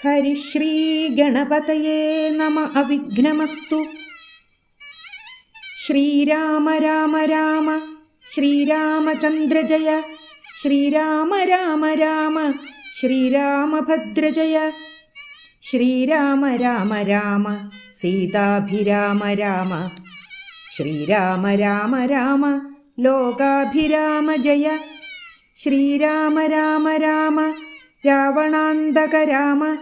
ഹരിശ്രീ ഗണപതയേ നമ. അവിഘ്നമസ്തു. ശ്രീരാമ രാമ രാമ ശ്രീരാമചന്ദ്ര ജയ. ശ്രീരാമ രാമ രാമ ശ്രീരാമഭദ്ര ജയ. ശ്രീരാമ രാമ രാമ സീതാഭിരാമ രാമ. ശ്രീരാമ രാമ രാമ ലോകാഭിരാമ ജയ. ശ്രീരാമ രാമ രാമ രാവണാന്തക രാമ.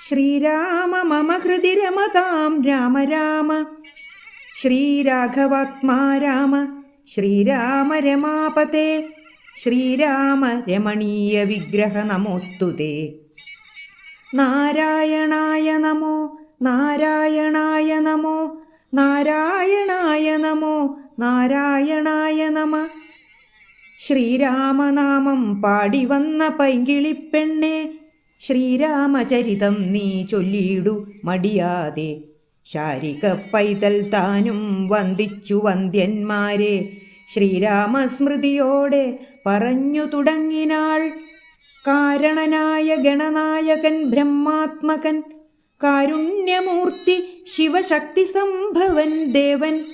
ശ്രീരാമ മമ ഹൃദി രമതാം രാമ രാമ. ശ്രീരാഘവാത്മാ രാമ. ശ്രീരാമ രമാപതേ. ശ്രീരാമ രമണീയ വിഗ്രഹ നമോസ്തുതേ. നാരായണായ നമോ നാരായണായ നമോ നാരായണായ നമോ നാരായണായ നമ. ശ്രീരാമനാമം പാടി വന്ന പൈങ്കിളിപ്പെണ്ണെ, ശ്രീരാമചരിതം നീ ചൊല്ലിയിടു മടിയാതെ. ശാരിക പൈതൽ താനും വന്ദിച്ചു വന്ദ്യന്മാരെ, ശ്രീരാമസ്മൃതിയോടെ പറഞ്ഞു തുടങ്ങിനാൾ. കാരണനായ ഗണനായകൻ ബ്രഹ്മാത്മകൻ, കാരുണ്യമൂർത്തി ശിവശക്തി സംഭവൻ ദേവൻ,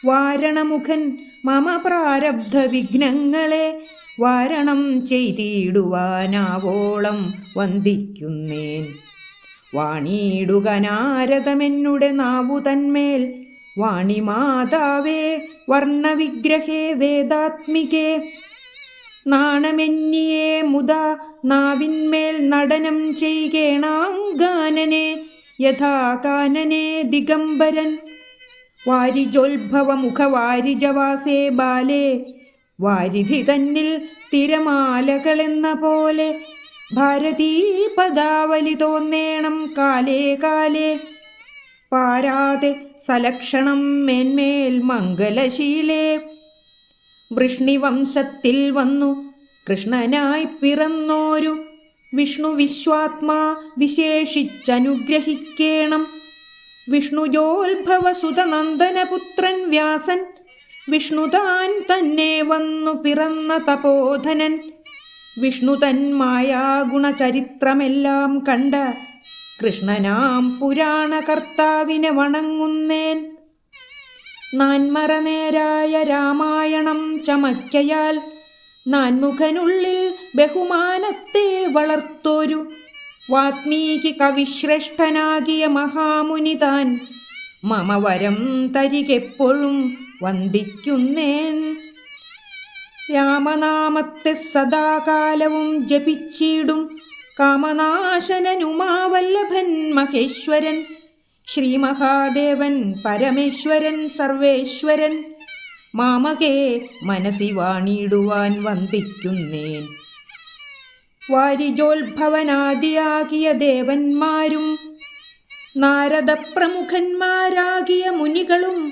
വാരണമുഖൻ മമ പ്രാരബ്ധ വിഘ്നങ്ങളെ വാരണം ചെയ്തിടുവാനാവോളം വന്ദിക്കുന്നേൻ. വാണിയിടുക നാരദമെന്നുടെ നാവു തന്മേൽ, വാണിമാതാവേ വർണ്ണവിഗ്രഹേ വേദാത്മികേ. നാണമെന്നിയേ മുദാ നാവിന്മേൽ നടനം ചെയ്കേണാങ്കാനനെ യഥാ കാനനെ ദിഗംബരൻ. വാരിജോത്ഭവ മുഖവാരിജവാസേ ബാലേ, വാരിധി തന്നിൽ തിരമാലകളെന്ന പോലെ ഭാരതീ പദാവലി തോന്നേണം കാലേ കാലേ. പാരാതെ സലക്ഷണം മേന്മേൽ മംഗലശീലേ. വൃഷ്ണിവംശത്തിൽ വന്നു കൃഷ്ണനായി പിറന്നോരു വിഷ്ണു വിശ്വാത്മാ വിശേഷിച്ചനുഗ്രഹിക്കേണം. വിഷ്ണുജോത്ഭവസുതനന്ദനപുത്രൻ വ്യാസൻ, വിഷ്ണുതാൻ തന്നെ വന്നു പിറന്ന തപോധനൻ. വിഷ്ണു തന്മായാഗുണചരിത്രമെല്ലാം കണ്ട കൃഷ്ണനാം പുരാണകർത്താവിനെ വണങ്ങുന്നേൻ. നാൻമറനേരായ രാമായണം ചമയ്ക്കയാൽ, നാൻമുഖനുള്ളിൽ ബഹുമാനത്തെ വളർത്തോരു വാത്മീകി കവിശ്രേഷ്ഠനാകിയ മഹാമുനി താൻ, മമ വരം തരികെപ്പോഴും വന്ദിക്കുന്നേൻ. രാമനാമത്തെ സദാകാലവും ജപിച്ചിടും കാമനാശനനുമാവല്ലഭൻ മഹേശ്വരൻ. ശ്രീമഹാദേവൻ പരമേശ്വരൻ സർവേശ്വരൻ, മാമകേ മനസി വാണിടുവാൻ വന്ദിക്കുന്നേൻ. വാരിജോത്ഭവനാദിയാകിയ ദേവന്മാരും നാരദപ്രമുഖന്മാരാകിയ മുനികളും,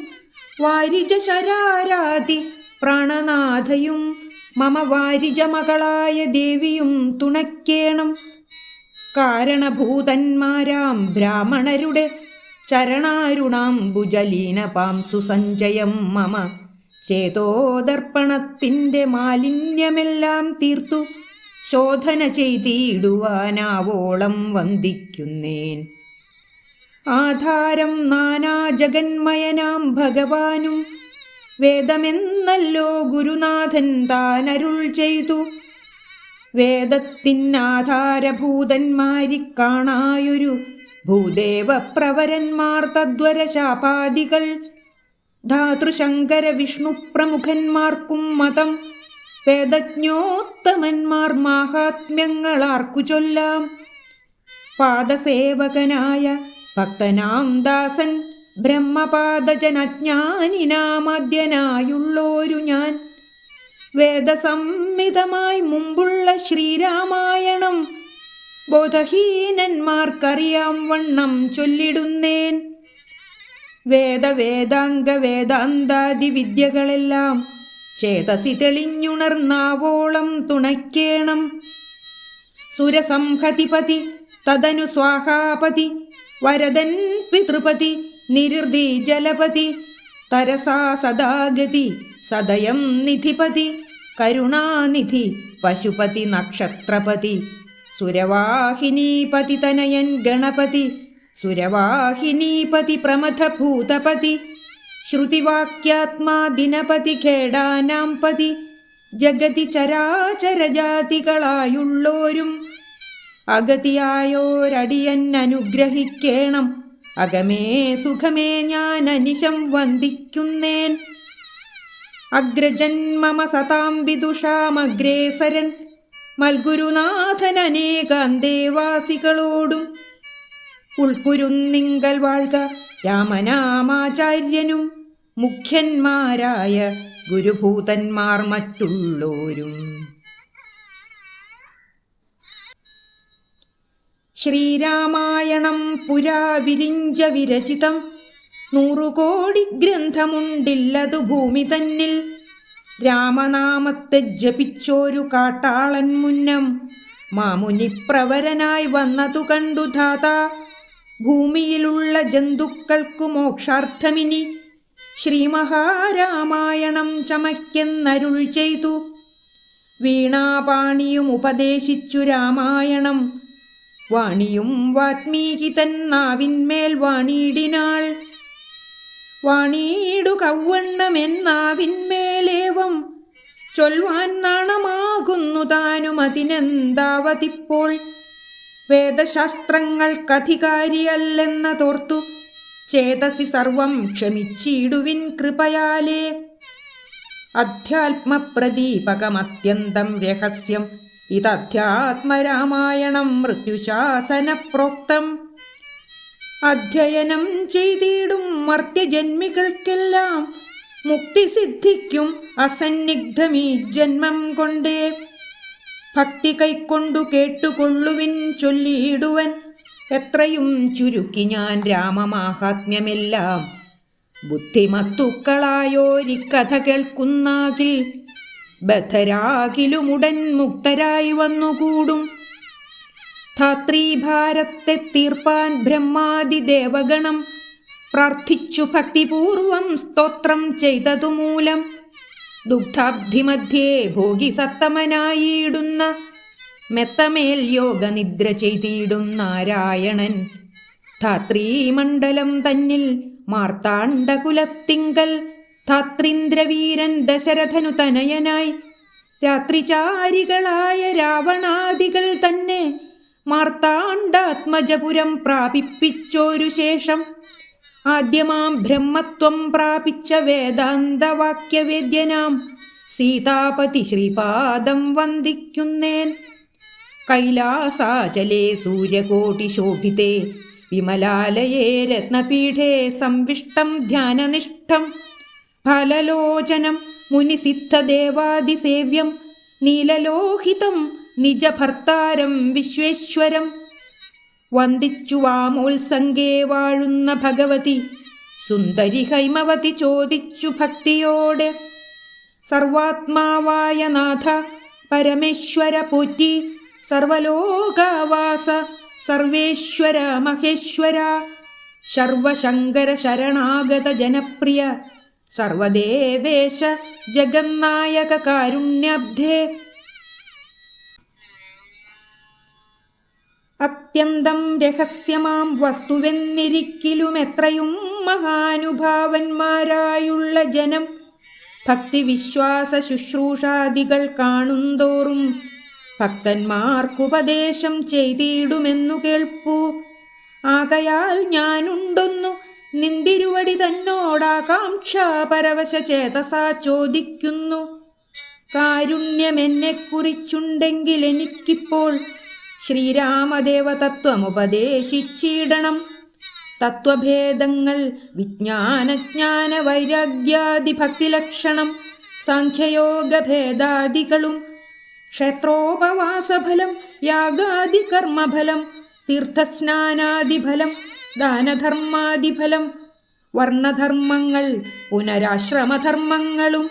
വാരിജശരാരാതി പ്രാണനാഥയും മമ വാരിജമകളായ ദേവിയും തുണയ്ക്കേണം. കാരണഭൂതന്മാരാം ബ്രാഹ്മണരുടെ ചരണാരുണാംബുജലീനപാം സുസഞ്ചയം മമ ചേതോദർപ്പണത്തിൻ്റെ മാലിന്യമെല്ലാം തീർത്തു ശോധന ചെയ്തിടുവാനാവോളം വന്ദിക്കുന്നേൻ. ആധാരം നാനാജഗന്മയനാം ഭഗവാനും വേദമെന്നല്ലോ ഗുരുനാഥൻ താനരുൾ ചെയ്തു. വേദത്തിനാധാരഭൂതന്മാരിക്കാണായൊരു ഭൂദേവപ്രവരന്മാർ തദ്വരശാപാദികൾ, ധാതൃശങ്കര വിഷ്ണു പ്രമുഖന്മാർക്കും മതം. വേദജ്ഞോത്തമന്മാർ മാഹാത്മ്യങ്ങളാർക്കു ചൊല്ലാം. പാദസേവകനായ ഭക്തനാം ദാസൻ ബ്രഹ്മപാദജനജ്ഞാനിനാമദ്യനായുള്ളോരു ഞാൻ, വേദസംഹിതമായി മുമ്പുള്ള ശ്രീരാമായണം ബോധഹീനന്മാർക്കറിയാം വണ്ണം ചൊല്ലിടുന്നേൻ. വേദവേദാംഗ വേദാന്താദി വിദ്യകളെല്ലാം ചേതസി തെളിഞ്ഞുണർന്നാവോളം തുണയ്ക്കേണം. സുരസംഹതിപതി തദനു സ്വാഹാപതി, വരദൻ പിതൃപതി നിരുതി ജലപതി, തരസാ സദാഗതി സദയം നിധിപതി, കരുണാനിധി പശുപതി നക്ഷത്രപതി, സുരവാഹിനീപതി തനയൻ ഗണപതി സുരവാഹിനീപതി പ്രമഥഭൂതപതി ശ്രുതിവാക്യാത്മാ ദിനപതി ഖേടാനാം പതി ജഗതി ചരാചരജാതികളായുള്ളോരും അഗതിയായോരടിയൻ അനുഗ്രഹിക്കേണം. അകമേ സുഖമേ ഞാൻ അനിശം വന്ദിക്കുന്നേൻ. അഗ്രജൻ മമ സതാം വിദുഷാമഗ്രേസരൻ മൽഗുരുനാഥൻ അനേകാന്തേവാസികളോടും ഉൾക്കുരുന്നിങ്കൽ വാഴ്ക രാമനാമാചാര്യനും മുഖ്യന്മാരായ ഗുരുഭൂതന്മാർ മറ്റുള്ളോരും. ശ്രീരാമായണം പുരാ വിരിഞ്ച വിരചിതം 100 കോടി ഗ്രന്ഥമുണ്ടില്ലതു ഭൂമി തന്നിൽ. രാമനാമത്തെ ജപിച്ചോരു കാട്ടാളൻ മുന്നം മാമുനിപ്രവരനായി വന്നതു കണ്ടു ധാതാ. ഭൂമിയിലുള്ള ജന്തുക്കൾക്കു മോക്ഷാർത്ഥമിനി ശ്രീമഹാരാമായണം ചമയ്ക്കെന്നരുൾ ചെയ്തു. വീണാപാണിയും ഉപദേശിച്ചു രാമായണം. വാണിയും വാത്മീകി തൻ നാവിന്മേൽ വാണിയിടിനാൾ. വാണിയിടു കൗവണ്ണമെന്നാവിന്മേലേവം ചൊൽവാൻ നാണമാകുന്നു താനും അതിനെന്താവതിപ്പോൾ. വേദശാസ്ത്രങ്ങൾക്കധികാരിയല്ലെന്ന തോർത്തു ചേതസി സർവം ക്ഷമിച്ചിടുവിൻ കൃപയാലേ. അധ്യാത്മപ്രദീപകമത്യന്തം രഹസ്യം ഇതധ്യാത്മരാമായണം മൃത്യുശാസന പ്രോക്തം. അധ്യയനം ചെയ്തിടും മർത്യജന്മികൾക്കെല്ലാം മുക്തി സിദ്ധിക്കും അസന്നിഗ്ധമീ ജന്മം കൊണ്ടേ. ഭക്തി കൈക്കൊണ്ടു കേട്ടുകൊള്ളുവിൻ ചൊല്ലിയിടുവൻ എത്രയും ചുരുക്കി ഞാൻ രാമമാഹാത്മ്യമെല്ലാം. ബുദ്ധിമത്തുക്കളായോരിക്കഥ കേൾക്കുന്നാകിൽ ബദ്ധരാകിലുമുടൻ മുക്തരായി വന്നുകൂടും. ധാത്രീഭാരത്തെ തീർപ്പാൻ ബ്രഹ്മാദിദേവഗണം പ്രാർത്ഥിച്ചു ഭക്തിപൂർവം സ്തോത്രം ചെയ്തതുമൂലം ദുഗ്ധാബ്ധിമധ്യേ ഭോഗി സത്തമനായിടുന്ന മെത്തമേൽ യോഗനിദ്ര ചെയ്തിടും നാരായണൻ. ധാത്രീമണ്ഡലം തന്നിൽ മാർത്താണ്ഡകുലത്തിങ്കൽ ധാത്രീന്ദ്രവീരൻ ദശരഥനു തനയനായി രാത്രിചാരികളായ രാവണാദികൾ തന്നെ മാർത്താണ്ഡാത്മജപുരം പ്രാപിപ്പിച്ചോരു ശേഷം ആദ്യമാം ബ്രഹ്മത്വം പ്രാപിച്ച വേദാന്തവാക്യവേദ്യനാം സീതാപതി ശ്രീപാദം വന്ദിക്കുന്നേൻ. കൈലാസാചലേ സൂര്യകോടിശോഭിതേ വിമലാലയേ രത്നപീഠേ സംവിഷ്ടം ധ്യാനനിഷ്ഠം ഫലലോചനം മുനിസിദ്ധദേവാദിസേവ്യം നീലലോഹിതം നിജഭർത്താരം വിശ്വേശ്വരം. വന്ദിച്ചു വാമോത്സംഗേ വാഴുന്ന ഭഗവതി സുന്ദരി ഹൈമവതി ചോദിച്ചു ഭക്തിയോടെ. സർവാത്മാവായ നാഥ പരമേശ്വര പോറ്റി സർവലോകാവാസ സർവേശ്വര മഹേശ്വര സർവശങ്കര ശരണാഗത ജനപ്രിയ സർവദേവേശ ജഗന്നായക കാരുണ്യാബ്ധേ. അത്യന്തം രഹസ്യമാം വസ്തുവെന്നിരിക്കിലും എത്രയും മഹാനുഭാവന്മാരായുള്ള ജനം ഭക്തിവിശ്വാസ ശുശ്രൂഷാദികൾ കാണുന്തോറും ഭക്തന്മാർക്കുപദേശം ചെയ്തിടുമെന്നു കേൾപ്പൂ. ആകയാൽ ഞാനുണ്ടൊന്നു നിന്തിരുവടി തന്നോടാകാംക്ഷ പരവശ ചേതസാ ചോദിക്കുന്നു. കാരുണ്യമെന്നെക്കുറിച്ചുണ്ടെങ്കിൽ എനിക്കിപ്പോൾ ശ്രീരാമദേവ തത്വമുപദേശിച്ചിടണം. തത്വഭേദങ്ങൾ വിജ്ഞാനജ്ഞാന വൈരാഗ്യാദി ഭക്തിലക്ഷണം സാഖ്യയോഗഭേദാദികളും ക്ഷേത്രോപവാസഫലം യാഗാദി കർമ്മഫലം തീർത്ഥസ്നാനാദിഫലം ദാനധർമാദിഫലം വർണ്ണധർമ്മങ്ങൾ പുനരാശ്രമധർമ്മങ്ങളും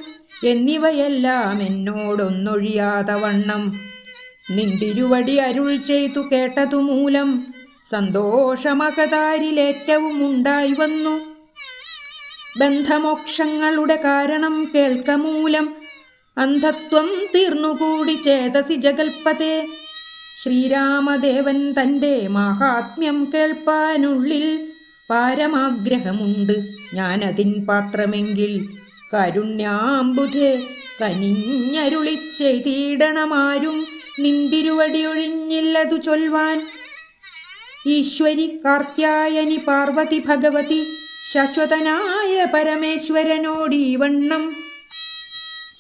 എന്നിവയെല്ലാം എന്നോടൊന്നൊഴിയാതെ വണ്ണം നിന്തിരുവടി അരുൾ ചെയ്തു കേട്ടതുമൂലം സന്തോഷമകതാരിലേറ്റവും ഉണ്ടായി വന്നു. ബന്ധമോക്ഷങ്ങളുടെ കാരണം കേൾക്കമൂലം അന്ധത്വം തീർന്നുകൂടി ചേതസി ജഗൽപതേ. ശ്രീരാമദേവൻ തൻ്റെ മാഹാത്മ്യം കേൾപ്പാനുള്ളിൽ പാരമാഗ്രഹമുണ്ട് ഞാനതിൻ പാത്രമെങ്കിൽ കാരുണ്യാംബുധേ കനിഞ്ഞരുളിച്ചെയ്തിടണമാരും നിന്തിരുവടിയൊഴിഞ്ഞില്ലതു ചൊൽവാൻ. ഈശ്വരി കാർത്യായനി പാർവതി ഭഗവതി ശശ്വതനായ പരമേശ്വരനോടീ വണ്ണം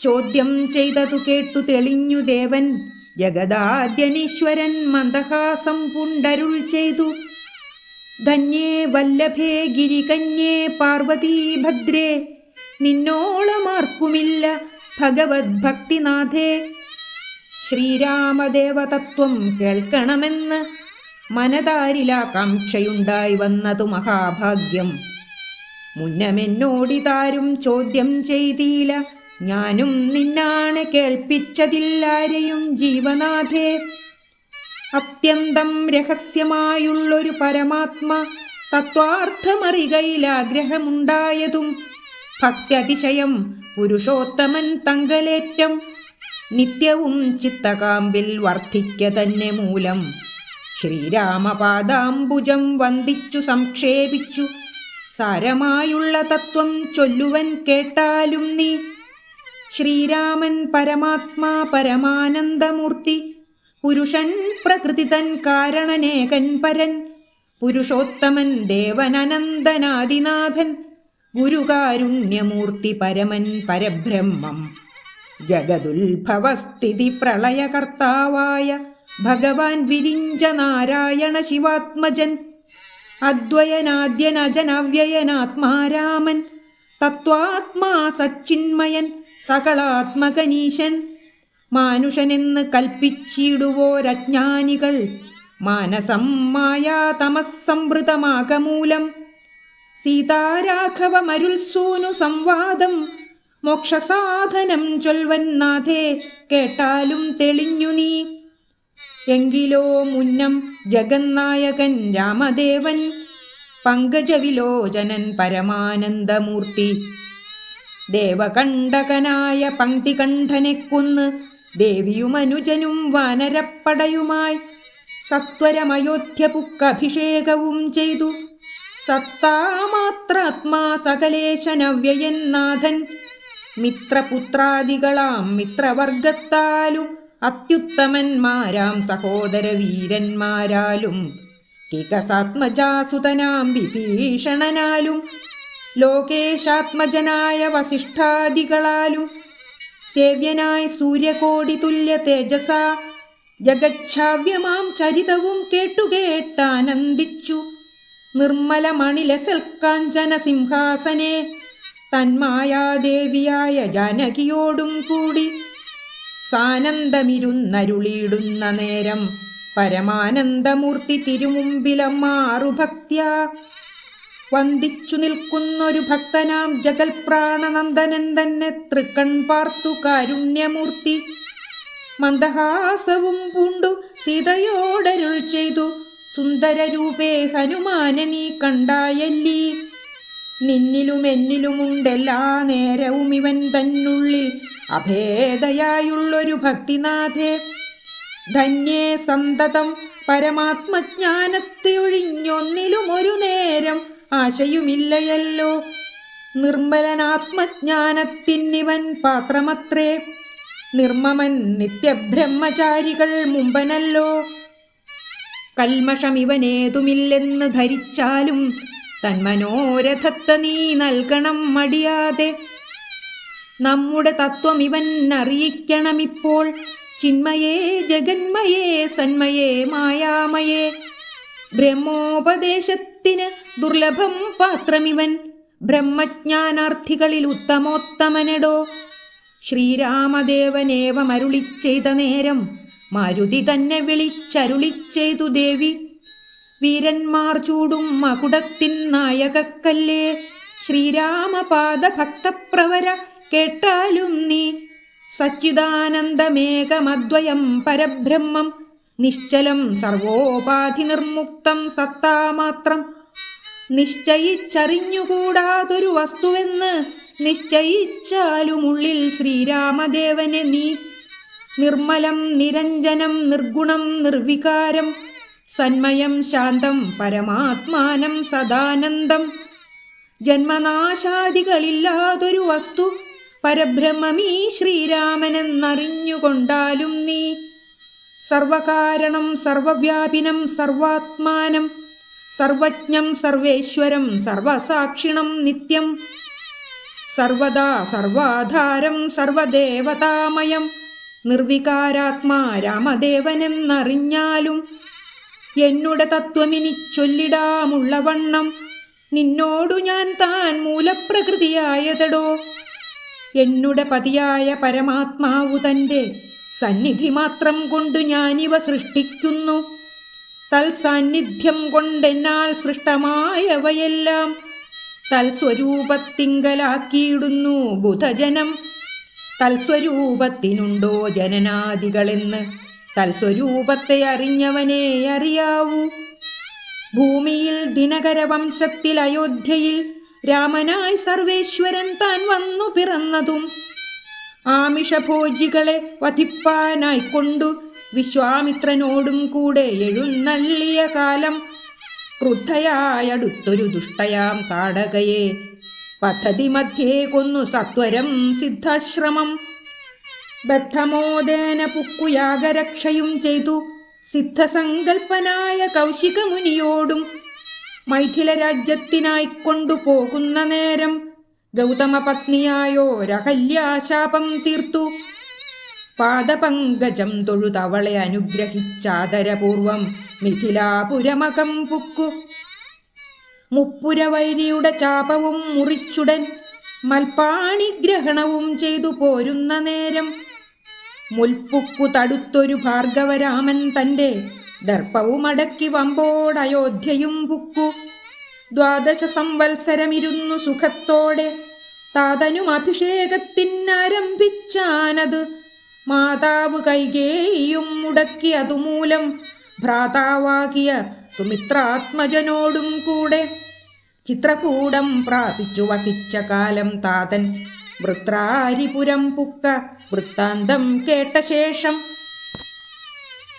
ചോദ്യം ചെയ്തതു കേട്ടു തെളിഞ്ഞു ദേവൻ. ജഗദാദ്യനീശ്വരൻ മന്ദഹാസം പുണ്ടരുൾ ചെയ്തു. ധന്യേ വല്ലഭേ ഗിരികന്യേ പാർവതീ ഭദ്രേ നിന്നോളമാർക്കുമില്ല ഭഗവത് ഭക്തിനാഥേ. ശ്രീരാമദേവതത്വം കേൾക്കണമെന്ന് മനതാരിലാകാംക്ഷയുണ്ടായി വന്നതു മഹാഭാഗ്യം. മുന്നമെന്നോടിതാരും ചോദ്യം ചെയ്തീല, ഞാനും നിന്നാണ് കേൾപ്പിച്ചതില്ലാരെയും ജീവനാഥേ. അത്യന്തം രഹസ്യമായുള്ളൊരു പരമാത്മ തത്വാർത്ഥമറികയിലാഗ്രഹമുണ്ടായതും ഭക്ത്യതിശയം പുരുഷോത്തമൻ തങ്കലേറ്റം നിത്യവും ചിത്തകാമ്പിൽ വർദ്ധിക്ക തന്നെ മൂലം. ശ്രീരാമപാദാംബുജം വന്ദിച്ചു സംക്ഷേപിച്ചു സാരമായുള്ള തത്വം ചൊല്ലുവൻ കേട്ടാലും നീ. ശ്രീരാമൻ പരമാത്മാ പരമാനന്ദമൂർത്തി, പുരുഷൻ പ്രകൃതി തൻ കാരണനേകൻ പരൻ, പുരുഷോത്തമൻ ദേവനനന്ദനാദിനാഥൻ, ഗുരുകാരുണ്യമൂർത്തി പരമൻ പരബ്രഹ്മം, ജഗതുൽഭവസ്ഥിതി പ്രളയകർത്താവായ ഭഗവാൻ വിരിഞ്ച നാരായണ ശിവാത്മജൻ, അദ്വയനാദ്യനജനവ്യയനാത്മാരാമൻ, തത്വാത്മാ സച്ചിന്മയൻ സകളാത്മകനീശൻ. മാനുഷനെന്ന് കൽപ്പിച്ചിടുവോരജ്ഞാനികൾ മാനസം മായാതമസ്സംവൃതമാകമൂലം. സീതാരാഘവമരുൾസൂനു സംവാദം മോക്ഷസാധനം ചൊൽവൻ നാഥേ കേട്ടാലും തെളിഞ്ഞു നീ. എങ്കിലോ മുന്നം ജഗന്നായകൻ രാമദേവൻ പങ്കജവിലോചനൻ പരമാനന്ദമൂർത്തി, ദേവകണ്ഠകനായ പങ്ക്തികണ്ഠനെ കൊന്ന് ദേവിയുമനുജനും വാനരപ്പടയുമായി സത്വരമയോധ്യപുക്കഭിഷേകവും ചെയ്തു. സത്താമാത്രാത്മാ സകലേശനവ്യയൻ നാഥൻ, മിത്രപുത്രാദികളാം മിത്രവർഗത്താലും അത്യുത്തമന്മാരാം സഹോദര വീരന്മാരാലും കികസാത്മജാസുതനാം വിഭീഷണനാലും ലോകേശാത്മജനായ വസിഷ്ഠാദികളാലും സേവ്യനായി സൂര്യകോടി തുല്യ തേജസ ജഗച്ഛാവ്യമാം ചരിതവും കേട്ടുകേട്ടാനന്ദിച്ചു. നിർമ്മലമണിലസൽക്കാഞ്ചന സിംഹാസനെ തന്മായാദേവിയായ ജാനകിയോടും കൂടി സാനന്ദമിരുന്നരുളിയിടുന്ന നേരം പരമാനന്ദമൂർത്തി തിരുമുമ്പിലമാറുഭക്ത്യാ വന്ദിച്ചു നിൽക്കുന്നൊരു ഭക്തനാം ജഗൽപ്രാണനന്ദനൻ തന്നെ തൃക്കൺ പാർത്തു കാരുണ്യമൂർത്തി. മന്ദഹാസവും പൂണ്ടു സീതയോടരുൾ ചെയ്തു, സുന്ദരരൂപേ ഹനുമാനെ നീ കണ്ടായല്ലീ. നിന്നിലും എന്നിലുമുണ്ടെല്ലാ നേരവും ഇവൻ തന്നുള്ളിൽ അഭേദയായുള്ളൊരു ഭക്തിനാഥേ. ധന്യേ സന്തതം പരമാത്മജ്ഞാനത്തെ ഒഴിഞ്ഞൊന്നിലും ഒരു നേരം ആശയുമില്ലയല്ലോ. നിർമ്മലനാത്മജ്ഞാനത്തിനിവൻ പാത്രമത്രേ, നിർമ്മമൻ നിത്യബ്രഹ്മചാരികൾ മുമ്പനല്ലോ. കൽമഷമിവനേതുമില്ലെന്ന് ധരിച്ചാലും തന്മനോരഥത്തെ നീ നൽകണം മടിയാതെ. നമ്മുടെ തത്വം ഇവൻ അറിയിക്കണമിപ്പോൾ, ചിന്മയേ ജഗന്മയേ സന്മയേ മായാമയേ. ബ്രഹ്മോപദേശത്തിന് ദുർലഭം പാത്രമിവൻ, ബ്രഹ്മജ്ഞാനാർത്ഥികളിൽ ഉത്തമോത്തമനെടോ. ശ്രീരാമദേവനേവമരുളിച്ചെയ്ത നേരം മാരുതി തന്നെ വിളിച്ചരുളിച്ചെയ്തു ദേവി, വീരന്മാർ ചൂടും മകുടത്തിൻ നായകക്കല്ലേ. ശ്രീരാമപാദഭക്തപ്രവര കേട്ടാലും നീ. സച്ചിദാനന്ദമേകമദ്വയം പരബ്രഹ്മം, നിശ്ചലം സർവോപാധി നിർമുക്തം സത്താമാത്രം. നിശ്ചയിച്ചറിഞ്ഞുകൂടാതൊരു വസ്തുവെന്ന് നിശ്ചയിച്ചാലുമുള്ളിൽ ശ്രീരാമദേവനെ നീ. നിർമ്മലം നിരഞ്ജനം നിർഗുണം നിർവികാരം സന്മയം ശാന്തം പരമാത്മാനം സദാനന്ദം. ജന്മനാശാദികളില്ലാതൊരു വസ്തു പരബ്രഹ്മമീ ശ്രീരാമനെന്നറിഞ്ഞുകൊണ്ടാലും നീ സർവകാരണം സർവവ്യാപിനം സർവാത്മാനം സർവജ്ഞം സർവേശ്വരം സർവസാക്ഷിണം നിത്യം സർവദാ സർവാധാരം സർവദേവതാമയം നിർവികാരാത്മാ രാമദേവനെന്നറിഞ്ഞാലും എന്നുടെ തത്വമിനി ചൊല്ലിടാമുള്ളവണ്ണം നിന്നോടു ഞാൻ താൻ മൂലപ്രകൃതിയായതടോ. എന്നുടെ പതിയായ പരമാത്മാവു തൻ്റെ സന്നിധി മാത്രം കൊണ്ട് ഞാനിവ സൃഷ്ടിക്കുന്നു. തൽസാന്നിധ്യം കൊണ്ടെന്നാൽ സൃഷ്ടമായവയെല്ലാം തൽസ്വരൂപത്തിങ്കലാക്കിയിടുന്നു ബുധജനം. തൽസ്വരൂപത്തിനുണ്ടോ ജനനാദികളെന്ന് തൽസ്വരൂപത്തെ അറിഞ്ഞവനെ അറിയാവൂ. ഭൂമിയിൽ ദിനകരവംശത്തിൽ അയോധ്യയിൽ രാമനായി സർവേശ്വരൻ താൻ വന്നു പിറന്നതും ആമിഷഭോജികളെ വധിപ്പാനായിക്കൊണ്ടു വിശ്വാമിത്രനോടും കൂടെ എഴുന്നള്ളിയ കാലം ക്രുദ്ധയായടുത്തൊരു ദുഷ്ടയാം താടകയെ പദ്ധതി മധ്യേ കൊന്നു സത്വരം സിദ്ധാശ്രമം. ബദ്ധമോദേന പുക്കുയാഗരക്ഷയും ചെയ്തു സിദ്ധസങ്കൽപ്പനായ കൗശികമുനിയോടും മൈഥില രാജ്യത്തിനായിക്കൊണ്ടു പോകുന്ന നേരം ഗൗതമപത്നിയായോരഹല്യാശാപം തീർത്തു. പാദപങ്കജം തൊഴുതവളെ അനുഗ്രഹിച്ചാദരപൂർവം മിഥിലാപുരമകം പുക്കു. മുപ്പുരവൈരിയുടെ ചാപവും മുറിച്ചുടൻ മൽപ്പാണിഗ്രഹണവും ചെയ്തു പോരുന്ന നേരം മുൽപ്പുക്കു തടുത്തൊരു ഭാർഗവരാമൻ തൻ്റെ ദർപ്പവുമടക്കി വമ്പോടയോധ്യയും പുക്കു. 12 സംവത്സരമിരുന്നു സുഖത്തോടെ താതനും അഭിഷേകത്തിനാരംഭിച്ചാനത്. മാതാവ് കൈകേയിയും മുടക്കി അതുമൂലം ഭ്രാതാവാകിയ സുമിത്രാത്മജനോടും കൂടെ ചിത്രകൂടം പ്രാപിച്ചു വസിച്ച കാലം താതൻ വൃത്രാരിപുരം പുക്ക വൃത്താന്തം കേട്ട ശേഷം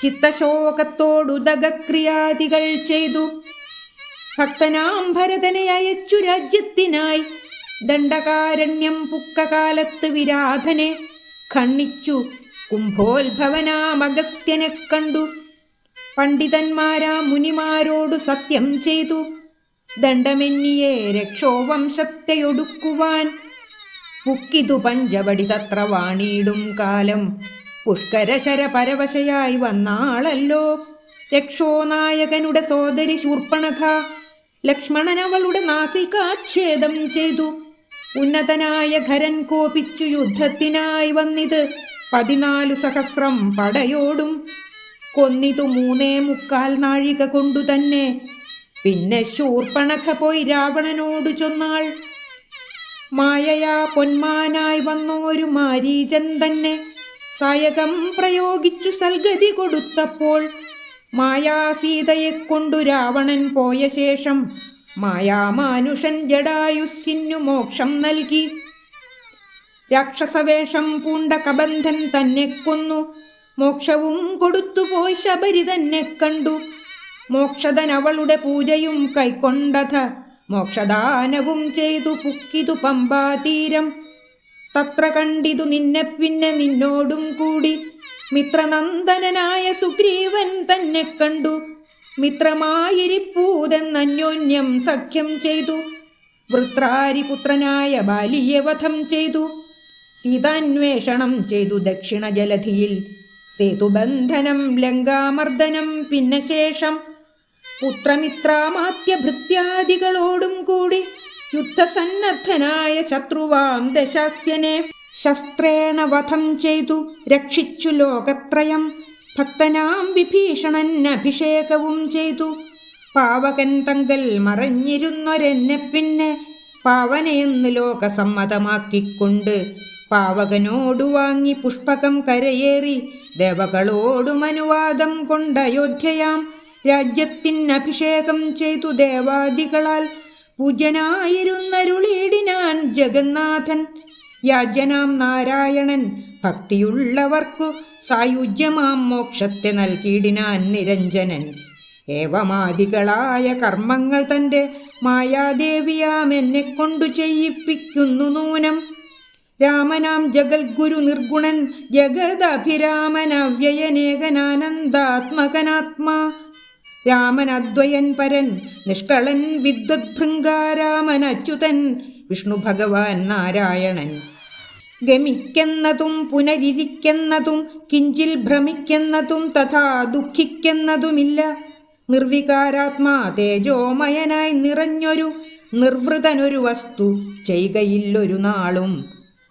ചിത്തശോകത്തോടുദഗക്രിയാദികൾ ചെയ്തു ഭക്തനാം ഭരതനെ അയച്ചു രാജ്യത്തിനായി. ദണ്ഡകാരണ്യം പുക്ക കാലത്ത് വിരാധനെ ഖണ്ഡിച്ചു കുംഭോത്ഭവനാമഗസ്ത്യനെ കണ്ടു. പണ്ഡിതന്മാരാം മുനിമാരോടു സത്യം ചെയ്തു ദണ്ഡമെന്നിയെ രക്ഷോവംശത്തെയൊടുക്കുവാൻ. പുക്കിതു പഞ്ചവടി തത്ര വാണിയിടും കാലം പുഷ്കരശര പരവശയായി വന്നാളല്ലോ രക്ഷോനായകനുടെ സോദരി ശൂർപ്പണഖ. ലക്ഷ്മണനവളുടെ നാസികാച്ഛേദം ചെയ്തു. ഉന്നതനായ ഖരൻ കോപിച്ചു യുദ്ധത്തിനായി വന്നിത് 14 സഹസ്രം പടയോടും. കൊന്നിതു 3.25 നാഴിക കൊണ്ടു തന്നെ. പിന്നെ ശൂർപ്പണഖ പോയി രാവണനോട് ചൊന്നാൾ. മായയാ പൊന്മാനായി വന്നോരു മാരീചൻ തന്നെ സായകം പ്രയോഗിച്ചു സൽഗതി കൊടുത്തപ്പോൾ മായാസീതയെക്കൊണ്ടു രാവണൻ പോയ ശേഷം മായാമാനുഷൻ ജടായുസ്സിനു മോക്ഷം നൽകി. രാക്ഷസവേഷം പൂണ്ട കബന്ധൻ തന്നെ കൊന്നു. മോക്ഷവും കൊടുത്തുപോയി ശബരി തന്നെ കണ്ടു. മോക്ഷദൻ അവളുടെ പൂജയും കൈക്കൊണ്ടഥ മോക്ഷദാനവും ചെയ്തു പുക്കിതു പമ്പാതീരം. തത്ര കണ്ടിതു നിന്നെ പിന്നെ നിന്നോടും കൂടി മിത്രനന്ദനായ സുഗ്രീവൻ തന്നെ കണ്ടു. മിത്രമായിരിപ്പൂതെന്നന്യോന്യം സഖ്യം ചെയ്തു. വൃത്രാരിപുത്രനായ ബാലിയെ വധം ചെയ്തു. സീതാന്വേഷണം ചെയ്തു ദക്ഷിണ ജലധിയിൽ. സേതുബന്ധനം ലങ്കാമർദ്ദനം പിന്നെ ശേഷം പുത്രമിത്രാമാത്യഭൃത്യാദികളോടും കൂടി യുദ്ധസന്നദ്ധനായ ശത്രുവാം ദശാസ്യനെ ശസ്ത്രേണ വധം ചെയ്തു രക്ഷിച്ചു ലോകത്രയം. ഭക്തനാം വിഭീഷണൻ അഭിഷേകവും ചെയ്തു. പാവകൻ തങ്കൽ മറഞ്ഞിരുന്നൊരെന്നെ പിന്നെ പാവനെയെന്ന് ലോകസമ്മതമാക്കിക്കൊണ്ട് പാവകനോടു വാങ്ങി പുഷ്പകം കരയേറി ദേവകളോടും അനുവാദം കൊണ്ടയോധ്യയാം രാജ്യത്തിനഭിഷേകം ചെയ്തു ദേവാദികളാൽ പൂജ്യനായിരുന്നരുളിയിടിനാൻ ജഗന്നാഥൻ. യാജ്ഞനാം നാരായണൻ ഭക്തിയുള്ളവർക്കു സായുജ്യമാം മോക്ഷത്തെ നൽകിയിടിനാൻ നിരഞ്ജനൻ. ഏവമാദികളായ കർമ്മങ്ങൾ തൻ്റെ മായാദേവിയാം എന്നെക്കൊണ്ടു ചെയ്യിപ്പിക്കുന്നു നൂനം. രാമനാം ജഗൽഗുരു നിർഗുണൻ ജഗദഭിരാമനവ്യയനേകനാനന്ദാത്മകനാത്മാ. രാമനദ്വയൻ പരൻ നിഷ്കളൻ വിദ്വദ്ഭൃംഗാരാമൻ അച്യുതൻ വിഷ്ണു ഭഗവാൻ നാരായണൻ. ഗമിക്കെന്നതും പുനരിരിക്കെന്നതും കിഞ്ചിൽ ഭ്രമിക്കെന്നതും തഥാ ദുഃഖിക്കെന്നതുമില്ല. നിർവികാരാത്മാ തേജോമയനായി നിറഞ്ഞൊരു നിർവൃതനൊരു വസ്തു ചെയ്കയില്ലൊരു നാളും.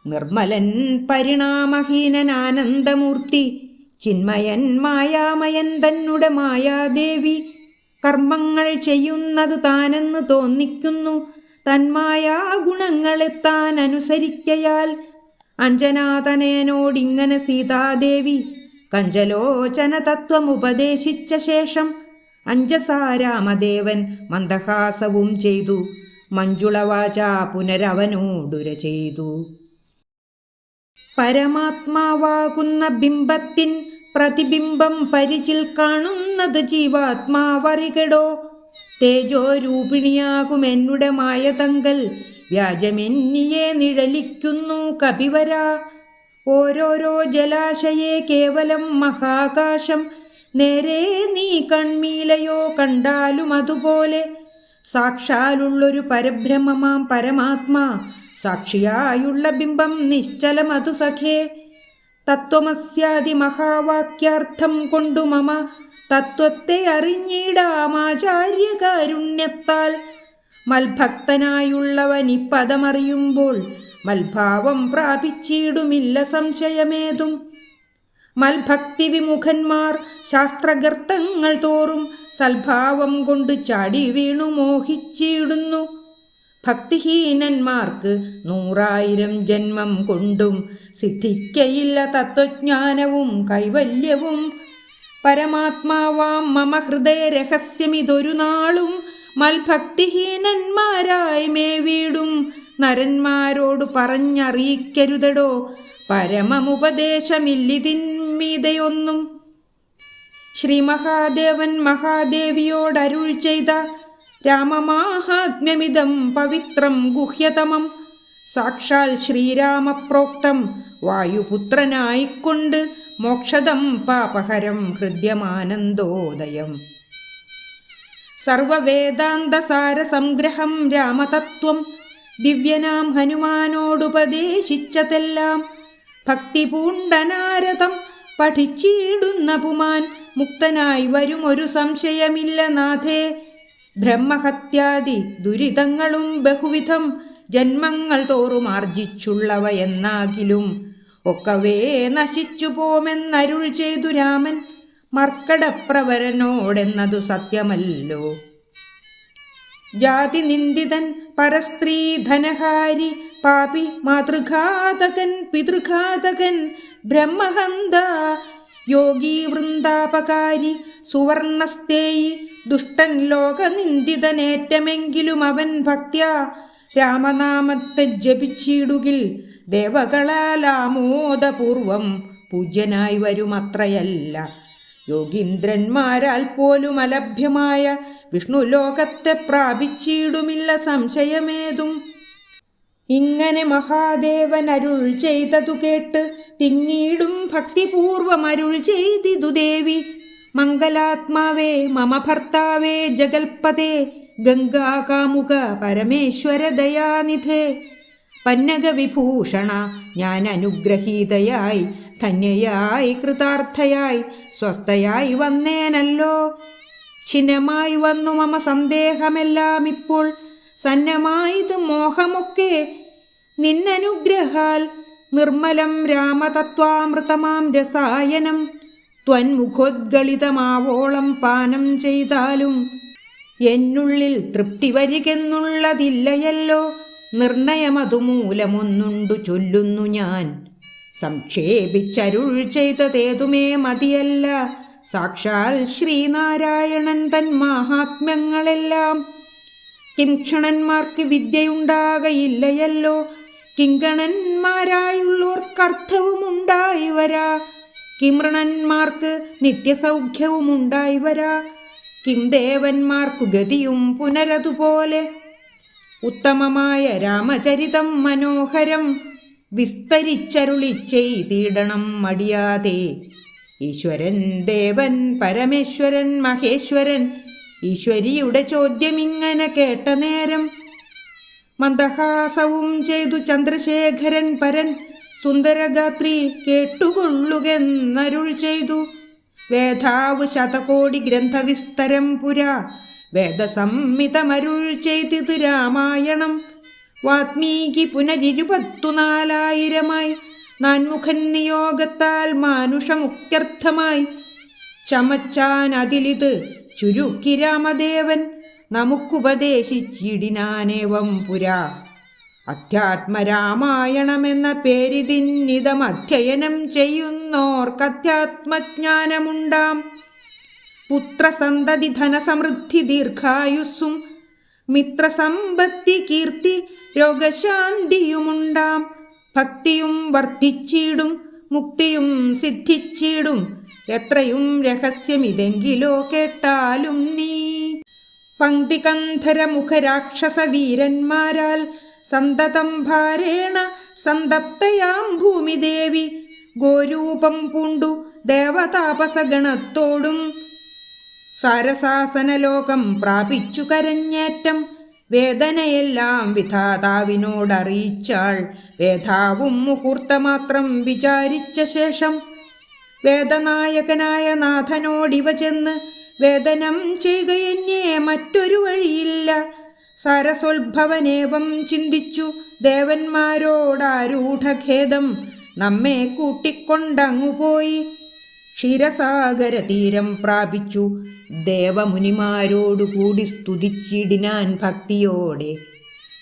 നിർമ്മലൻ പരിണാമഹീനൻ ആനന്ദമൂർത്തി ചിന്മയൻ മായാമയൻ തന്നെ മായാദേവി. കർമ്മങ്ങൾ ചെയ്യുന്നത് താനെന്ന് തോന്നിക്കുന്നു തന്മായാ ഗുണങ്ങളെ താൻ അനുസരിക്കയാൽ. അഞ്ജനാതനയനോടിങ്ങനെ സീതാദേവി കഞ്ചലോചന തത്വമുപദേശിച്ച ശേഷം അഞ്ജസാ രാമദേവൻ മന്ദഹാസവും ചെയ്തു മഞ്ജുളവാച പുനരവനോടുര ചെയ്തു. പരമാത്മാവാകുന്ന ബിംബത്തിൻ പ്രതിബിംബം പരിചിൽ കാണുന്നത് ജീവാത്മാവറികടോ. തേജോരൂപിണിയാകും എന്നുടെ മായതങ്കൽ വ്യാജമെന്നിയെ നിഴലിക്കുന്നു കപിവര. ഓരോരോ ജലാശയെ കേവലം മഹാകാശം നേരെ നീ കൺമീലയോ കണ്ടാലും അതുപോലെ. സാക്ഷാലുള്ളൊരു പരബ്രഹ്മമാം പരമാത്മാ സാക്ഷിയായുള്ള ബിംബം നിശ്ചലമതു സഖേ. തത്വമസ്യാദി മഹാവാക്യാർത്ഥം കൊണ്ടു മമ തത്വത്തെ അറിഞ്ഞിടാമാചാര്യകാരുണ്യത്താൽ. മൽഭക്തനായുള്ളവൻ ഇപ്പദമറിയുമ്പോൾ മൽഭാവം പ്രാപിച്ചിടുമില്ല സംശയമേതും. മൽഭക്തി വിമുഖന്മാർ ശാസ്ത്രഗർത്തങ്ങൾ തോറും സൽഭാവം കൊണ്ട് ചാടി വീണു മോഹിച്ചിടുന്നു. ഭക്തിഹീനന്മാർക്ക് 100,000 ജന്മം കൊണ്ടും സിദ്ധിക്കയില്ല തത്വജ്ഞാനവും കൈവല്യവും. പരമാത്മാവാം മമ ഹൃദയ രഹസ്യമിതൊരു നാളും മൽഭക്തിഹീനന്മാരായി മേവീടും നരന്മാരോട് പറഞ്ഞറിയിക്കരുതടോ. പരമമുപദേശമില്ലിതിന്മീതയൊന്നും. ശ്രീ മഹാദേവൻ മഹാദേവിയോടരുൾ ചെയ്ത രാമമാഹാത്മ്യമിതം പവിത്രം ഗുഹ്യതമം. സാക്ഷാൽ ശ്രീരാമപ്രോക്തം വായുപുത്രനായിക്കൊണ്ട് മോക്ഷദം പാപഹരം ഹൃദ്യമാനന്ദോദയം. സർവവേദാന്തസാരസംഗ്രഹം രാമതത്വം ദിവ്യനാം ഹനുമാനോടുപദേശിച്ചതെല്ലാം. ഭക്തി പൂണ്ടനാരതം പഠിച്ചിടുന്ന പുമാൻ മുക്തനായി വരുമൊരു സംശയമില്ല നാഥേ. ബ്രഹ്മഹത്യാദി ദുരിതങ്ങളും ബഹുവിധം ജന്മങ്ങൾ തോറും ആർജിച്ചുള്ളവ എന്നാകിലും ഒക്കവേ നശിച്ചു പോമെന്നരുൾ ചെയ്തു രാമൻ മർക്കടപ്രവരനോടെന്നതു സത്യമല്ലോ. ജാതി നിന്ദിതൻ പരസ്ത്രീ ധനഹാരി പാപി മാതൃഘാതകൻ പിതൃഘാതകൻ ബ്രഹ്മഹന്ത യോഗീ വൃന്ദാപകാരി സുവർണസ്തേയി ദുഷ്ടൻ ലോകനിന്ദിതനേറ്റമെങ്കിലും അവൻ ഭക്ത്യാ രാമനാമത്തെ ജപിച്ചിടുകിൽ ദേവകളാൽ ആമോദപൂർവം പൂജ്യനായി വരുമത്രയല്ല. യോഗീന്ദ്രന്മാരാൽ പോലും അലഭ്യമായ വിഷ്ണു ലോകത്തെ പ്രാപിച്ചിടുമില്ല സംശയമേതും. ഇങ്ങനെ മഹാദേവൻ അരുൾ ചെയ്തതു കേട്ട് തിങ്ങീടും ഭക്തിപൂർവം അരുൾ ചെയ്തിതു ദേവി. മംഗലാത്മാവേ മമ ഭർത്താവേ ജഗൽപദേ ഗംഗാകാമുക പരമേശ്വര ദയാനിധേ. പന്നഗവിഭൂഷണ ഞാൻ അനുഗ്രഹീതയായി ധന്യയായി കൃതാർത്ഥയായി സ്വസ്ഥയായി വന്നേനല്ലോ. ഛിന്നമായി വന്നു മമ സന്ദേഹമെല്ലാം ഇപ്പോൾ സന്നമായത് മോഹമൊക്കെ നിന്നനുഗ്രഹാൽ. നിർമ്മലം രാമതത്വാമൃതമാം രസായനം ത്വന്മുഖോദ്ഗളിതമാവോളം പാനം ചെയ്താലും എന്നുള്ളിൽ തൃപ്തി വരികെന്നുള്ളതില്ലയല്ലോ. നിർണയമതുമൂലമൊന്നുണ്ടു ചൊല്ലുന്നു ഞാൻ. സംക്ഷേപിച്ചരുൾ ചെയ്തതേതുമേ മതിയല്ല സാക്ഷാൽ ശ്രീനാരായണൻ തൻ മാഹാത്മ്യങ്ങളെല്ലാം. കിംക്ഷണന്മാർക്ക് വിദ്യയുണ്ടാകയില്ലയല്ലോ. കിങ്കണന്മാരായുള്ളോർക്കർത്ഥവുമുണ്ടായി വരാ, കിമൃണന്മാർക്ക് നിത്യസൗഖ്യവുമുണ്ടായി വരാ, കിം ദേവന്മാർക്കു ഗതിയും പുനരതുപോലെ. ഉത്തമമായ രാമചരിതം മനോഹരം വിസ്തരിച്ചരുളി ചെയ്തിടണം മടിയാതെ. ഈശ്വരൻ ദേവൻ പരമേശ്വരൻ മഹേശ്വരൻ, ഈശ്വരിയുടെ ചോദ്യമിങ്ങനെ കേട്ട നേരം മന്ദഹാസവും ചെയ്തു ചന്ദ്രശേഖരൻ പരൻ. സുന്ദരഗാത്രി കേട്ടുകൊള്ളുകെന്നരുൾ ചെയ്തു. വേദാവ് ശതകോടി ഗ്രന്ഥവിസ്തരം പുരാ, വേദസംഹിതമരുൾ ചെയ്തിതു രാമായണം. വാത്മീകി പുനരിരുപത്തുനാലായിരമായി, നാൻമുഖൻ നിയോഗത്താൽ മാനുഷമുക്ത്യർത്ഥമായി. ചമച്ചാൻ അതിലിത് ചുരുക്കി രാമദേവൻ, നമുക്കുപദേശിച്ചിടിനാനേവം പുരാ. അധ്യാത്മരാമായണമെന്ന പേരിതിന്നിതമധ്യയനം ചെയ്യുന്നോർക്കധ്യാത്മജ്ഞാനമുണ്ടാം. പുത്രസന്തതി ധനസമൃദ്ധി ദീർഘായുസ്സും മിത്രസമ്പത്തി കീർത്തി രോഗശാന്തിയുമുണ്ടാം. ഭക്തിയും വർദ്ധിച്ചിടും മുക്തിയും സിദ്ധിച്ചിടും, എത്രയും രഹസ്യമിതെങ്കിലോ കേട്ടാലും നീ. പങ്ക്തികന്ധരമുഖരാക്ഷസവീരന്മാരാൽ സന്തതം ഭാരേണ സന്തപ്തയാം ഭൂമിദേവി, ഗോരൂപം പൂണ്ടു ദേവതാപസഗണത്തോടും സാരസാസനലോകം പ്രാപിച്ചു കരഞ്ഞേറ്റം. വേദനയെല്ലാം വിധാതാവിനോടറിയിച്ചാൾ, വേദാവും മുഹൂർത്തമാത്രം വിചാരിച്ച ശേഷം. വേദനായകനായ നാഥനോടിവ ചെന്ന്, വേദനം ചെയ്യുകയെന്നേ മറ്റൊരു വഴിയില്ല. സരസോത്ഭവനേവം ചിന്തിച്ചു ദേവന്മാരോടാരൂഢഖേദം, നമ്മെ കൂട്ടിക്കൊണ്ടങ്ങുപോയി. ക്ഷീരസാഗര തീരം പ്രാപിച്ചു ദേവമുനിമാരോടുകൂടി സ്തുതിച്ചിടിനാൻ ഭക്തിയോടെ.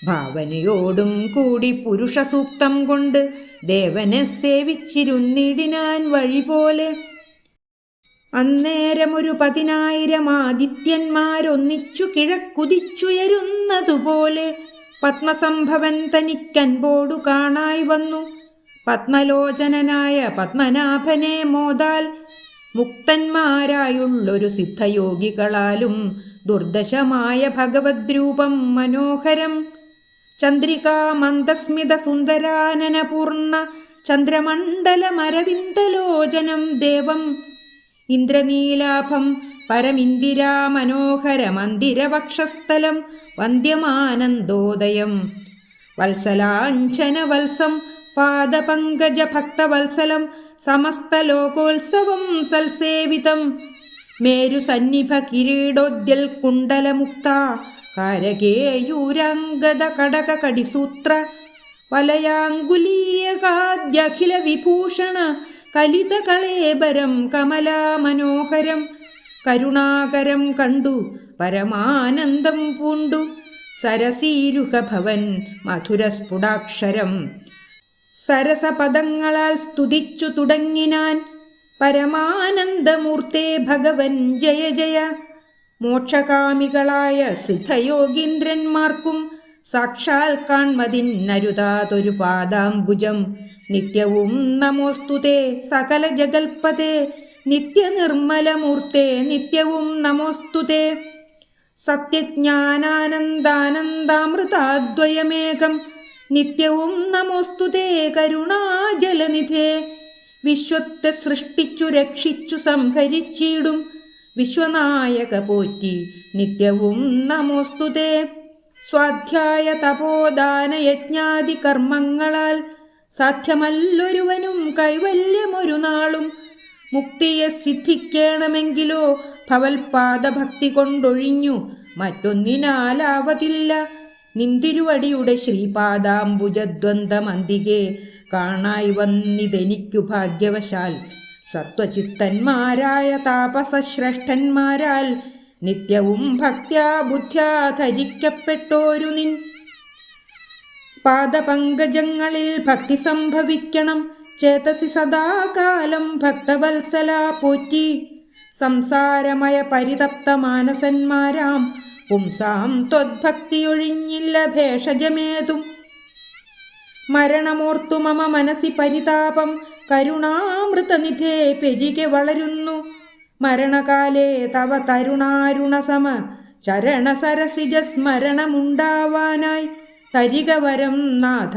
ഭാവനയോടും കൂടി പുരുഷസൂക്തം കൊണ്ട് ദേവനെ സേവിച്ചിരുന്നിടിനാൻ വഴിപോലെ. അന്നേരമൊരു 10,000 ആദിത്യന്മാരൊന്നിച്ചു കിഴക്കുതിച്ചുയരുന്നതുപോലെ പത്മസംഭവൻ തനിക്കൻപോടു കാണായി വന്നു. പത്മലോചനനായ പത്മനാഭനെ മോദാൽ മുക്തന്മാരായുള്ളൊരു സിദ്ധയോഗികളാലും ദുർദശമായ ഭഗവദ്രൂപം മനോഹരം. ചന്ദ്രികാ മന്ദസ്മിത സുന്ദരാനനപൂർണ ചന്ദ്രമണ്ഡലമരവിന്ദലോചനം ദേവം. ഇന്ദ്രനീലാഭം പരമിന്ദിരാ മനോഹരമന്ദിരവക്ഷസ്ഥലം വന്ദ്യമാനന്ദോദയം. വത്സലാഞ്ഛന വത്സം പാദപങ്കജ ഭക്തവത്സലം സമസ്തലോകോത്സവം സൽസേവിതം. മേരുസന്നിഭ കിരീടോദ്യൽ കുണ്ടലമുക്ത കാരകേയൂരാംഗത കടക കടിസൂത്ര വലയാങ്കുലീയകാദ്യഖില വിഭൂഷണ കലിത കളേബരം കമലാമനോഹരം. കരുണാകരം കണ്ടു പരമാനന്ദം പൂണ്ടു സരസീരുഹഭവൻ മധുരസ്ഫുടാക്ഷരം. സരസപദങ്ങളാൽ സ്തുതിച്ചു തുടങ്ങിനാൻ, പരമാനന്ദമൂർത്തേ ഭഗവൻ ജയ ജയ. മോക്ഷകാമികളായ സിദ്ധയോഗീന്ദ്രന്മാർക്കും സാക്ഷാൽ കാൺമതിന്നരുതാതൊരു പാദാംബുജം. നിത്യവും നമോസ്തുതേ സകല ജഗൽപതേ, നിത്യനിർമ്മലമൂർത്തേ നിത്യവും നമോസ്തുതേ. സത്യജ്ഞാനാനന്ദാനന്ദാമൃതാദ്വയമേകം നിത്യവും നമോസ്തുതേ കരുണാജലനിധേ. വിശ്വത്തെ സൃഷ്ടിച്ചു രക്ഷിച്ചു സംഹരിച്ചിടും വിശ്വനായക പോറ്റി നിത്യവും നമോസ്തുതേ. സ്വാധ്യായ തപോദാന യജ്ഞാദി കർമ്മങ്ങളാൽ സാധ്യമല്ലൊരുവനും കൈവല്യമൊരു നാളും. മുക്തിയെ സിദ്ധിക്കണമെങ്കിലോ ഭവൽപാദഭക്തി കൊണ്ടൊഴിഞ്ഞു മറ്റൊന്നിനാലാവതില്ല. നിന്തിരുവടിയുടെ ശ്രീപാദാംബുജദ്വന്ദ്വമന്തികെ കാണായി വന്നിതെനിക്കു ഭാഗ്യവശാൽ. സത്വചിത്തന്മാരായ താപസശ്രേഷ്ഠന്മാരാൽ നിത്യവും ഭക്ത്യാ ബുദ്ധ്യാ ധരിക്കപ്പെട്ടോരു നിൻ പാദപങ്കജങ്ങളിൽ ഭക്തി സംഭവിക്കണം. ചേതസി സദാകാലം ഭക്തവത്സല പോറ്റി. സംസാരമയ പരിതപ്ത മാനസന്മാരാം പുംസാം ത്വദ്ഭക്തിയൊഴിഞ്ഞില്ല ഭേഷജമേതും. മരണമോർത്തു മമ മനസ്സി പരിതാപം കരുണാമൃതനിധേ പെരികെ വളരുന്നു. മരണകാലേ തവ തരുണാരുണസമ ചരണസരസിജ സ്മരണമുണ്ടാവാനായി തരിക വരം നാഥ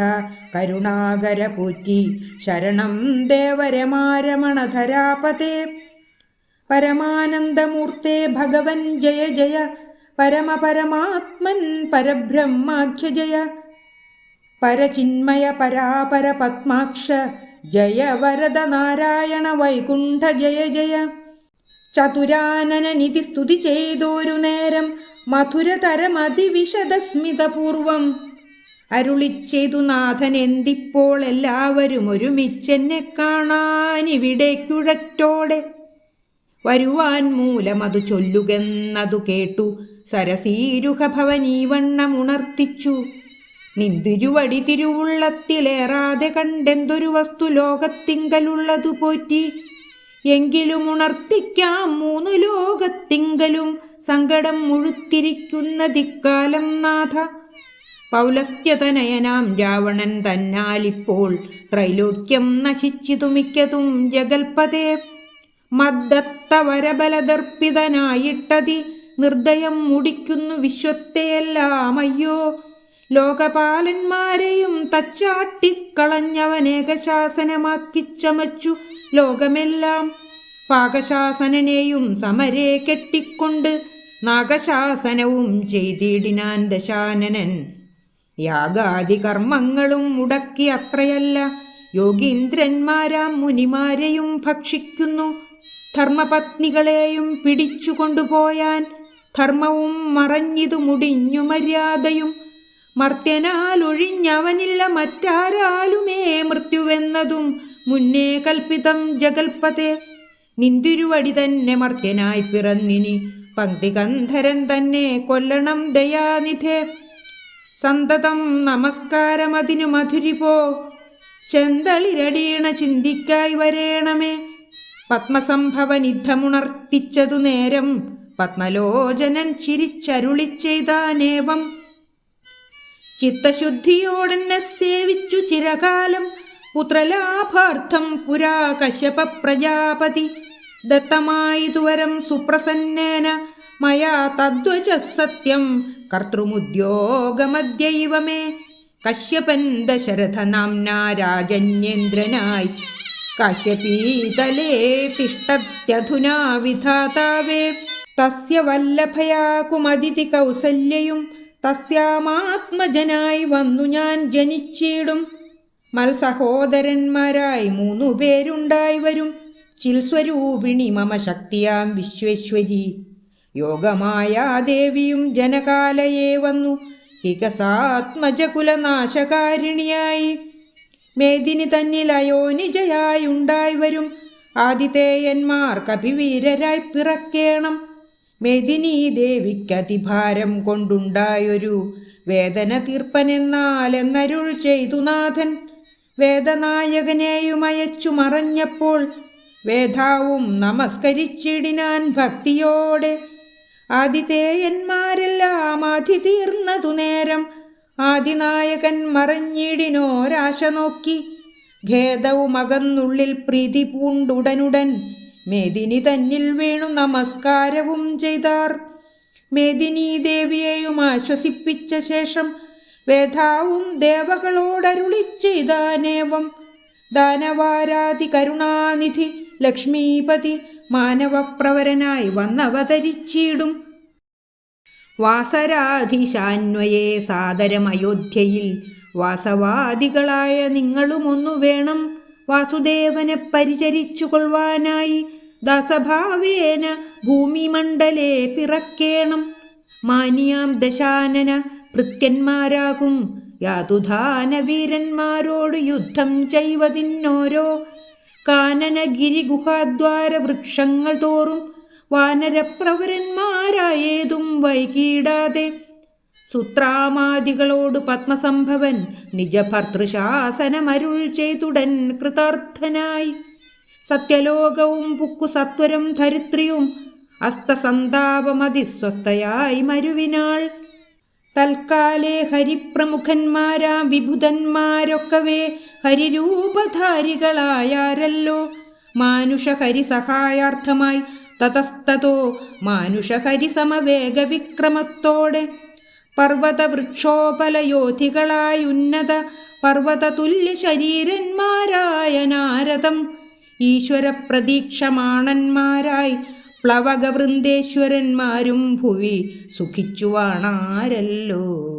കരുണാകര പോറ്റി. ശരണം ദേവരമാരമണധരാപതേ. പരമാനന്ദമൂർത്തേ ഭഗവൻ ജയ ജയ. പരമപരമാത്മൻ പരബ്രഹ്മാഖ്യ ജയ. പരചിന്മയ പരാപര പത്മാക്ഷ ജയ. വരദ നാരായണ വൈകുണ്ഠ ജയ ജയ. ചതുരാനന നിധി സ്തുതി ചെയ്തോരു നേരം മധുരതരമതിവിശദസ്മിതപൂർവം അരുളിച്ചെയ്തു നാഥൻ, എന്തിപ്പോൾ എല്ലാവരും ഒരുമിച്ചെന്നെ കാണാനിവിടേക്കുഴറ്റോടെ വരുവാൻ മൂലമതു ചൊല്ലുകെന്നതു കേട്ടു. സരസീരുഹഭവനീവണ്ണമുണർത്തിച്ചു. നിന്തിരുവടി തിരുവുള്ളത്തിലേറാതെ കണ്ടെന്തൊരു വസ്തു ലോകത്തിങ്കലുള്ളതു പോറ്റി. എങ്കിലും ഉണർത്തിക്കാം മൂന്നു ലോകത്തിങ്കലും സങ്കടം മുഴുത്തിരിക്കുന്നതിക്കാലം നാഥ. പൗലസ്ത്യതനയനാം രാവണൻ തന്നാലിപ്പോൾ ത്രൈലോക്യം നശിച്ചിതു മിക്കതും ജഗൽപതേ. മദ്ദത്തവരബലദർപ്പിതനായിട്ടതി നിർദ്ദയം മുടിക്കുന്നു വിശ്വത്തെയെല്ലാം അയ്യോ. ലോകപാലന്മാരെയും തച്ചാട്ടിക്കളഞ്ഞവനേകശാസനമാക്കിച്ചമച്ചു ലോകമെല്ലാം. പാകശാസനനെയും സമരേ കെട്ടിക്കൊണ്ട് നാഗശാസനവും ചെയ്തിടിനാൻ ദശാനനൻ. യാഗാദി കർമ്മങ്ങളും മുടക്കി അത്രയല്ല, യോഗീന്ദ്രന്മാരാം മുനിമാരെയും ഭക്ഷിക്കുന്നു. ധർമ്മപത്നികളെയും പിടിച്ചു കൊണ്ടുപോയാൻ. ധർമ്മവും മറഞ്ഞിതു മുടിഞ്ഞു മര്യാദയും. മർത്യനാൽ ഒഴിഞ്ഞവനില്ല മറ്റാരാലുമേ മൃത്യുവെന്നതും മുന്നേ കൽപ്പിതം ജഗൽപതേ. നിന്തിരുവടി തന്നെ മർത്യനായി പിറന്നിനി പങ്ക്തികന്ധരൻ തന്നെ കൊല്ലണം ദയാനിധേ. സന്തതം നമസ്കാരമതിനു മധുരിപോ ചെന്തളിരടീണ ചിന്തിക്കായി വരേണമേ. പത്മസംഭവനിദ്ധമുണർത്തിച്ചതു നേരം പത്മലോചനൻ ചിരിച്ചരുളിച്ചെയ്താനേവം. ചിത്തശുദ്ധിയോടെന്നെ സേവിച്ചു ചിരകാലം പുത്രലാഭാർത്ഥം പുരാ കശ്യപ പ്രജാപതി. ദത്തമായിതുവരം സുപ്രസന്നേന മയാ തദ്വച സത്യം കർത്തൃമുദ്യോഗമദ്യൈവ മേ. കശ്യപൻ ദശരഥനാംനാ രാജന്യേന്ദ്രനായി കാശ്യപീതലേ തിഷ്ടത്യധുനാ വിധാതാവേ. തസ്യ വല്ലഭയാ കുമതിഥി കൗസല്യയും തസ്യാമാത്മജനായി വന്നു ഞാൻ ജനിച്ചിടും. മൽസഹോദരന്മാരായി 3 പേരുണ്ടായി വരും. ചിൽസ്വരൂപിണി മമ ശക്തിയാം വിശ്വേശ്വരി. യോഗമായാ ദേവിയും ജനകാലയെ വന്നു ഹികസാത്മജകുലനാശകാരിണിയായി. മേദിനി തന്നിൽ അയോനിജയായുണ്ടായി വരും. ആതിഥേയന്മാർ കപിവീരരായി പിറക്കേണം. മേദിനി ദേവിക്കതിഭാരം കൊണ്ടുണ്ടായൊരു വേദന തീർപ്പനെന്നാൽ എന്നരുൾ ചെയ്തു നാഥൻ. വേദനായകനെയും അയച്ചു മറഞ്ഞപ്പോൾ വേദാവും നമസ്കരിച്ചിടിനാൻ ഭക്തിയോടെ. ആതിഥേയന്മാരെല്ലാം ആധി തീർന്നതു നേരം ആദിനായകൻ മറഞ്ഞിടിനോരാശ നോക്കി. ഖേദവും അകന്നുള്ളിൽ പ്രീതി പൂണ്ടുടനുടൻ മേദിനി തന്നിൽ വീണു നമസ്കാരവും ചെയ്താർ. മേദിനി ദേവിയെയും ആശ്വസിപ്പിച്ച ശേഷം വേദാവും ദേവകളോടരുളിച്ചെയ്താനേവം. ദാനവാരാതി കരുണാനിധി ലക്ഷ്മീപതി മാനവപ്രവരനായി വന്നവതരിച്ചിടും. വാസരാധീശാന്വയേ സാദരം അയോധ്യയിൽ വാസവാദികളായ നിങ്ങളുമൊന്നു വേണം. വാസുദേവനെ പരിചരിച്ചു കൊള്ളുവാനായി ദാസഭാവേന ഭൂമിമണ്ഡലേ പിറക്കേണം. മാനിയാം ദശാനന ഭൃത്യന്മാരാകും യാതുധാനവീരന്മാരോട് യുദ്ധം ചെയ്വതിന്നോരോ കാനനഗിരിഗുഹാദ്വാര വൃക്ഷങ്ങൾ തോറും വാനരപ്രവരന്മാരായേതും വൈകിടാതെ. സുത്രാമാദികളോട് പത്മസംഭവൻ നിജഭർതൃശാസനമരുൾ ചെയ്തുടൻ കൃതാർത്ഥനായി. സത്യലോകവും പുക്കു സത്വരം ധരിത്രിയും അസ്തസന്താപമതിസ്വസ്ഥയായി മരുവിനാൾ. തൽക്കാലേ ഹരിപ്രമുഖന്മാരാം വിഭുധന്മാരൊക്കവേ ഹരിരൂപധാരികളായാരല്ലോ. മാനുഷഹരി സഹായാർത്ഥമായി തതസ്തതോ മാനുഷഹരി സമവേഗവിക്രമത്തോടെ പർവ്വതവൃക്ഷോപലയോധികളായി ഉന്നത പർവ്വതതുല്യ ശരീരന്മാരായ നാരദം ഈശ്വരപ്രതീക്ഷമാണന്മാരായി പ്ലവകവൃന്ദേശ്വരന്മാരും ഭുവി സുഖിച്ചുവാണാരല്ലോ.